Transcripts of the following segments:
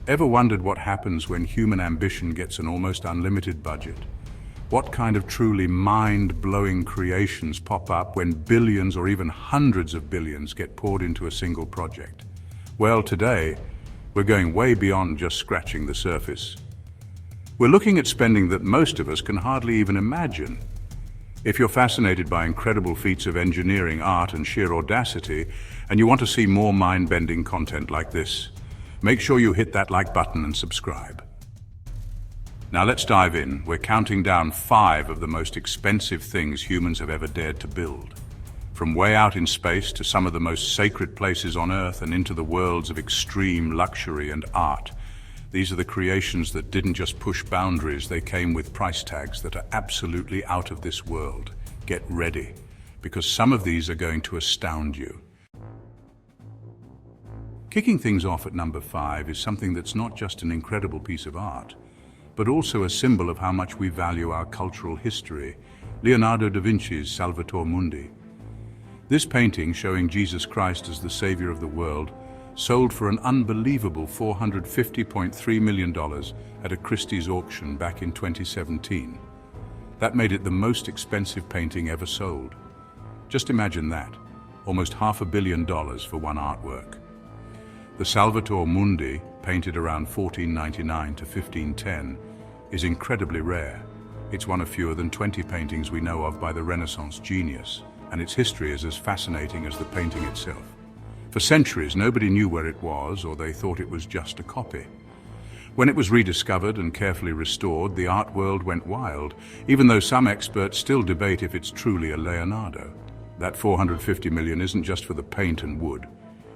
Ever wondered what happens when human ambition gets an almost unlimited budget? What kind of truly mind-blowing creations pop up when billions or even hundreds of billions get poured into a single project? Well, today, we're going way beyond just scratching the surface. We're looking at spending that most of us can hardly even imagine. If you're fascinated by incredible feats of engineering, art, and sheer audacity, and you want to see more mind-bending content like this, make sure you hit that like button and subscribe. Now let's dive in. We're counting down 5 of the most expensive things humans have ever dared to build. From way out in space to some of the most sacred places on Earth and into the worlds of extreme luxury and art. These are the creations that didn't just push boundaries, they came with price tags that are absolutely out of this world. Get ready, because some of these are going to astound you. Kicking things off at number 5 is something that's not just an incredible piece of art, but also a symbol of how much we value our cultural history, Leonardo da Vinci's Salvator Mundi. This painting, showing Jesus Christ as the Savior of the world, sold for an unbelievable $450.3 million at a Christie's auction back in 2017. That made it the most expensive painting ever sold. Just imagine that, almost $500 million for one artwork. The Salvator Mundi, painted around 1499 to 1510, is incredibly rare. It's one of fewer than 20 paintings we know of by the Renaissance genius, and its history is as fascinating as the painting itself. For centuries, nobody knew where it was, or they thought it was just a copy. When it was rediscovered and carefully restored, the art world went wild, even though some experts still debate if it's truly a Leonardo. That $450 million isn't just for the paint and wood.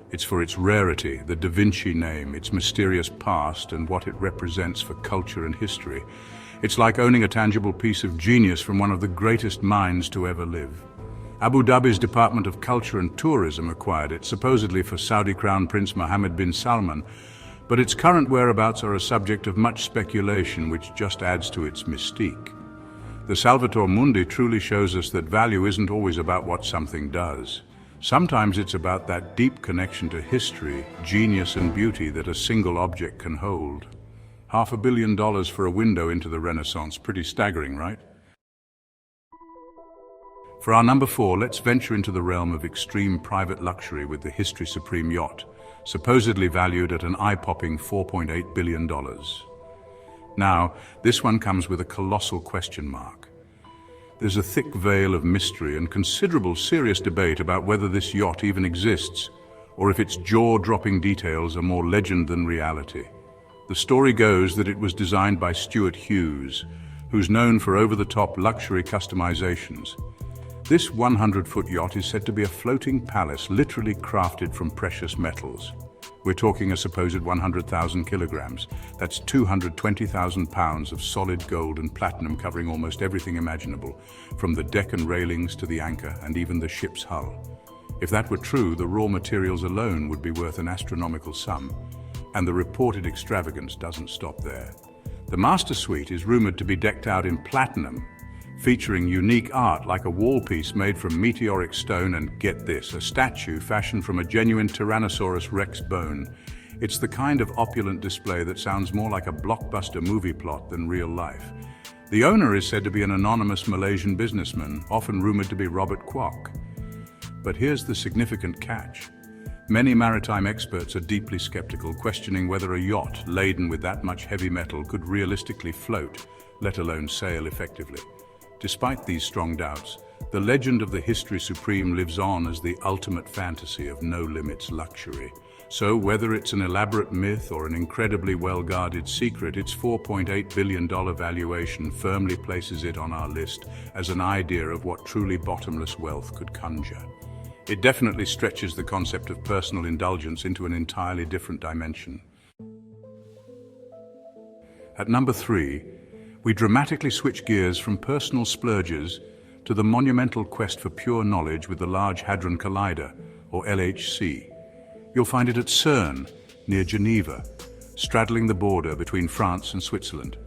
It's for its rarity, the Da Vinci name, its mysterious past, and what it represents for culture and history. It's like owning a tangible piece of genius from one of the greatest minds to ever live. Abu Dhabi's Department of Culture and Tourism acquired it, supposedly for Saudi Crown Prince Mohammed bin Salman, but its current whereabouts are a subject of much speculation, which just adds to its mystique. The Salvator Mundi truly shows us that value isn't always about what something does. Sometimes it's about that deep connection to history, genius and beauty that a single object can hold. $500 million for a window into the Renaissance, pretty staggering, right? For our number 4, let's venture into the realm of extreme private luxury with the History Supreme yacht, supposedly valued at an eye-popping $4.8 billion. Now, this one comes with a colossal question mark. There's a thick veil of mystery and considerable serious debate about whether this yacht even exists, or if its jaw-dropping details are more legend than reality. The story goes that it was designed by Stuart Hughes, who's known for over-the-top luxury customizations. This 100-foot yacht is said to be a floating palace literally crafted from precious metals. We're talking a supposed 100,000 kilograms. That's 220,000 pounds of solid gold and platinum covering almost everything imaginable, from the deck and railings to the anchor and even the ship's hull. If that were true, the raw materials alone would be worth an astronomical sum. And the reported extravagance doesn't stop there. The master suite is rumored to be decked out in platinum, featuring unique art like a wall piece made from meteoric stone and, get this, a statue fashioned from a genuine Tyrannosaurus Rex bone. It's the kind of opulent display that sounds more like a blockbuster movie plot than real life. The owner is said to be an anonymous Malaysian businessman, often rumored to be Robert Kwok. But here's the significant catch. Many maritime experts are deeply skeptical, questioning whether a yacht laden with that much heavy metal could realistically float, let alone sail effectively. Despite these strong doubts, the legend of the History Supreme lives on as the ultimate fantasy of no-limits luxury. So whether it's an elaborate myth or an incredibly well-guarded secret, its $4.8 billion valuation firmly places it on our list as an idea of what truly bottomless wealth could conjure. It definitely stretches the concept of personal indulgence into an entirely different dimension. At number 3, we dramatically switch gears from personal splurges to the monumental quest for pure knowledge with the Large Hadron Collider, or LHC. You'll find it at CERN, near Geneva, straddling the border between France and Switzerland.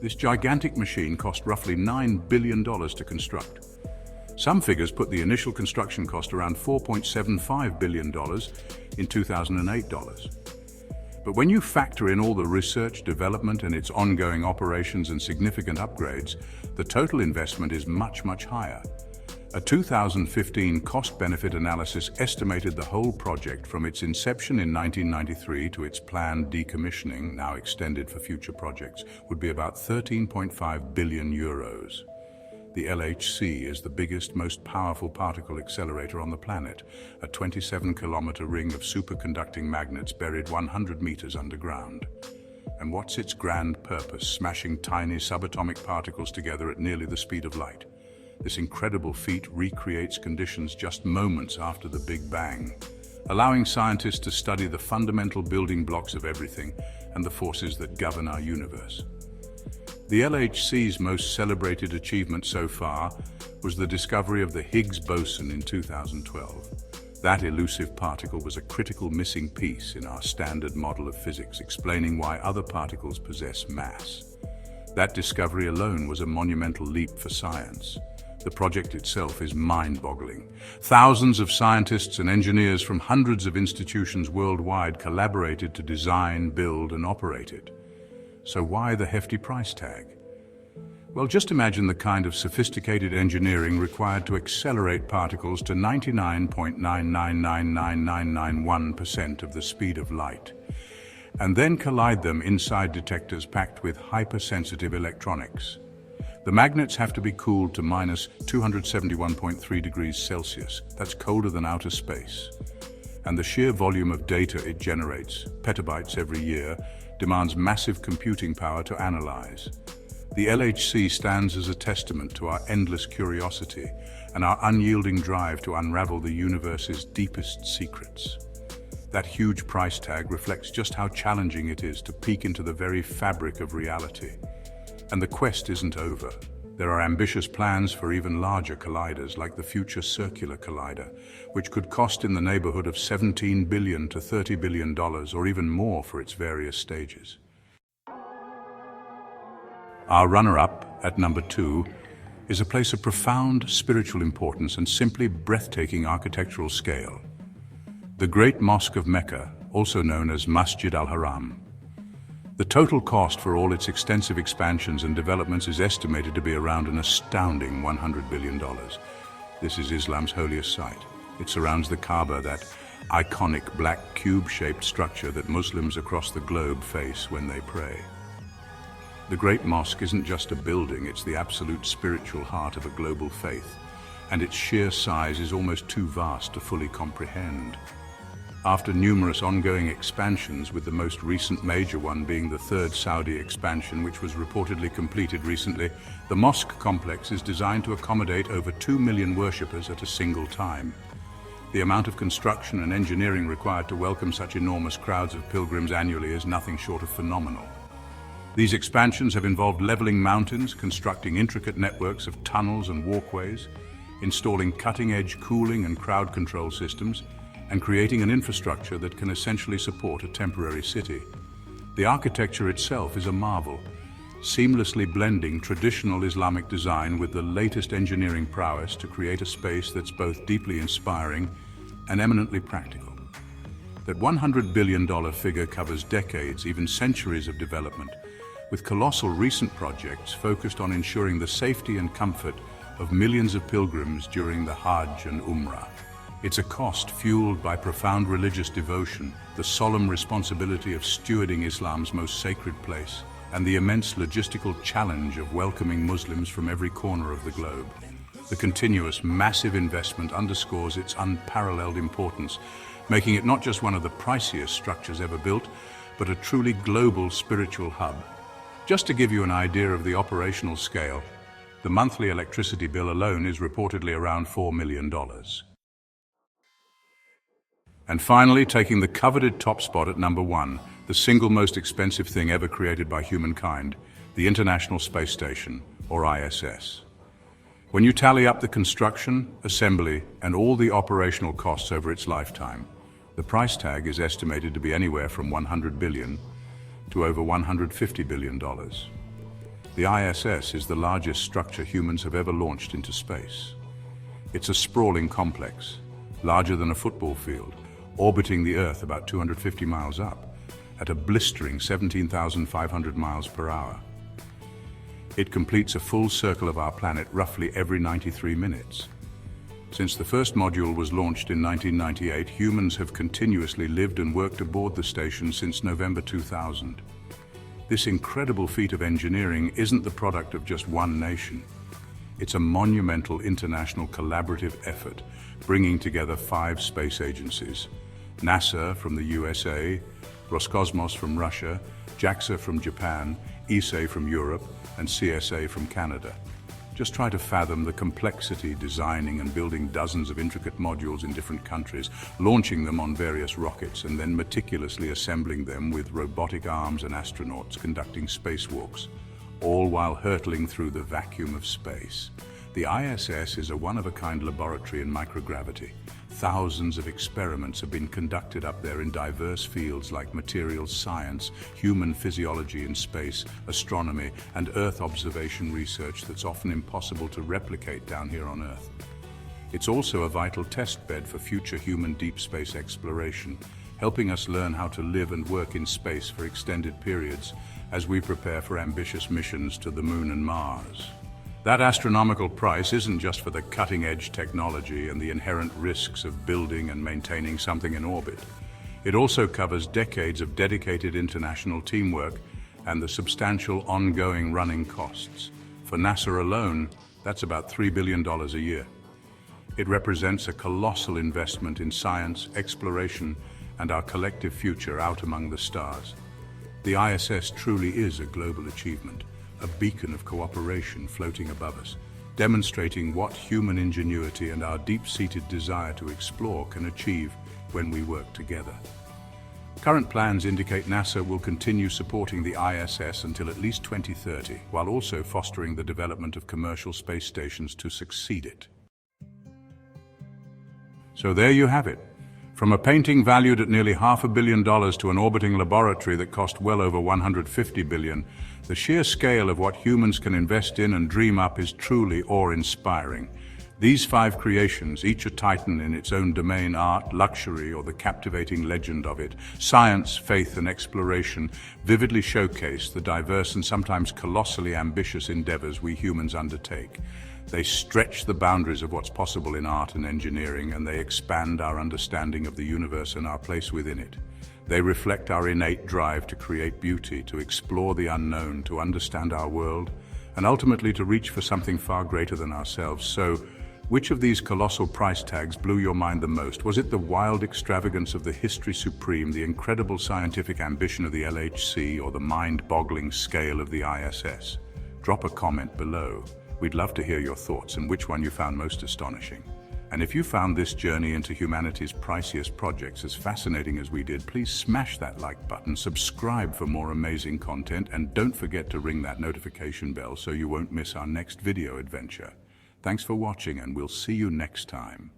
This gigantic machine cost roughly $9 billion to construct. Some figures put the initial construction cost around $4.75 billion in 2008 dollars. But when you factor in all the research, development, and its ongoing operations and significant upgrades, the total investment is much, much higher. A 2015 cost-benefit analysis estimated the whole project from its inception in 1993 to its planned decommissioning, now extended for future projects, would be about 13.5 billion euros. The LHC is the biggest, most powerful particle accelerator on the planet, a 27-kilometer ring of superconducting magnets buried 100 meters underground. And what's its grand purpose? Smashing tiny subatomic particles together at nearly the speed of light. This incredible feat recreates conditions just moments after the Big Bang, allowing scientists to study the fundamental building blocks of everything and the forces that govern our universe. The LHC's most celebrated achievement so far was the discovery of the Higgs boson in 2012. That elusive particle was a critical missing piece in our standard model of physics, explaining why other particles possess mass. That discovery alone was a monumental leap for science. The project itself is mind-boggling. Thousands of scientists and engineers from hundreds of institutions worldwide collaborated to design, build, and operate it. So why the hefty price tag? Well, just imagine the kind of sophisticated engineering required to accelerate particles to 99.9999991% of the speed of light, and then collide them inside detectors packed with hypersensitive electronics. The magnets have to be cooled to minus 271.3 degrees Celsius. That's colder than outer space. And the sheer volume of data it generates, petabytes every year, demands massive computing power to analyze. The LHC stands as a testament to our endless curiosity and our unyielding drive to unravel the universe's deepest secrets. That huge price tag reflects just how challenging it is to peek into the very fabric of reality. And the quest isn't over. There are ambitious plans for even larger colliders, like the future Circular Collider, which could cost in the neighborhood of $17 billion to $30 billion, or even more for its various stages. Our runner-up, at number 2, is a place of profound spiritual importance and simply breathtaking architectural scale. The Great Mosque of Mecca, also known as Masjid al-Haram. The total cost for all its extensive expansions and developments is estimated to be around an astounding $100 billion. This is Islam's holiest site. It surrounds the Kaaba, that iconic black cube-shaped structure that Muslims across the globe face when they pray. The Great Mosque isn't just a building, it's the absolute spiritual heart of a global faith, and its sheer size is almost too vast to fully comprehend. After numerous ongoing expansions, with the most recent major one being the third Saudi expansion, which was reportedly completed recently, the mosque complex is designed to accommodate over 2 million worshippers at a single time. The amount of construction and engineering required to welcome such enormous crowds of pilgrims annually is nothing short of phenomenal. These expansions have involved leveling mountains, constructing intricate networks of tunnels and walkways, installing cutting-edge cooling and crowd control systems, and creating an infrastructure that can essentially support a temporary city. The architecture itself is a marvel, seamlessly blending traditional Islamic design with the latest engineering prowess to create a space that's both deeply inspiring and eminently practical. That $100 billion figure covers decades, even centuries of development, with colossal recent projects focused on ensuring the safety and comfort of millions of pilgrims during the Hajj and Umrah. It's a cost fueled by profound religious devotion, the solemn responsibility of stewarding Islam's most sacred place, and the immense logistical challenge of welcoming Muslims from every corner of the globe. The continuous, massive investment underscores its unparalleled importance, making it not just one of the priciest structures ever built, but a truly global spiritual hub. Just to give you an idea of the operational scale, the monthly electricity bill alone is reportedly around $4 million. And finally, taking the coveted top spot at number 1, the single most expensive thing ever created by humankind, the International Space Station, or ISS. When you tally up the construction, assembly, and all the operational costs over its lifetime, the price tag is estimated to be anywhere from $100 billion to over $150 billion. The ISS is the largest structure humans have ever launched into space. It's a sprawling complex, larger than a football field, orbiting the Earth about 250 miles up, at a blistering 17,500 miles per hour. It completes a full circle of our planet roughly every 93 minutes. Since the first module was launched in 1998, humans have continuously lived and worked aboard the station since November 2000. This incredible feat of engineering isn't the product of just one nation. It's a monumental international collaborative effort, bringing together 5 space agencies: NASA from the USA, Roscosmos from Russia, JAXA from Japan, ESA from Europe, and CSA from Canada. Just try to fathom the complexity designing and building dozens of intricate modules in different countries, launching them on various rockets, and then meticulously assembling them with robotic arms and astronauts conducting spacewalks, all while hurtling through the vacuum of space. The ISS is a one-of-a-kind laboratory in microgravity. Thousands of experiments have been conducted up there in diverse fields like materials science, human physiology in space, astronomy, and Earth observation research that's often impossible to replicate down here on Earth. It's also a vital test bed for future human deep space exploration, helping us learn how to live and work in space for extended periods as we prepare for ambitious missions to the Moon and Mars. That astronomical price isn't just for the cutting-edge technology and the inherent risks of building and maintaining something in orbit. It also covers decades of dedicated international teamwork and the substantial ongoing running costs. For NASA alone, that's about $3 billion a year. It represents a colossal investment in science, exploration, and our collective future out among the stars. The ISS truly is a global achievement, a beacon of cooperation floating above us, demonstrating what human ingenuity and our deep-seated desire to explore can achieve when we work together. Current plans indicate NASA will continue supporting the ISS until at least 2030, while also fostering the development of commercial space stations to succeed it. So there you have it. From a painting valued at nearly $500 million to an orbiting laboratory that cost well over $150 billion, the sheer scale of what humans can invest in and dream up is truly awe-inspiring. These 5 creations, each a titan in its own domain, art, luxury, or the captivating legend of it, science, faith, and exploration, vividly showcase the diverse and sometimes colossally ambitious endeavors we humans undertake. They stretch the boundaries of what's possible in art and engineering, and they expand our understanding of the universe and our place within it. They reflect our innate drive to create beauty, to explore the unknown, to understand our world, and ultimately to reach for something far greater than ourselves. So, which of these colossal price tags blew your mind the most? Was it the wild extravagance of the history supreme, the incredible scientific ambition of the LHC, or the mind-boggling scale of the ISS? Drop a comment below. We'd love to hear your thoughts and which one you found most astonishing. And if you found this journey into humanity's priciest projects as fascinating as we did, please smash that like button, subscribe for more amazing content, and don't forget to ring that notification bell so you won't miss our next video adventure. Thanks for watching, and we'll see you next time.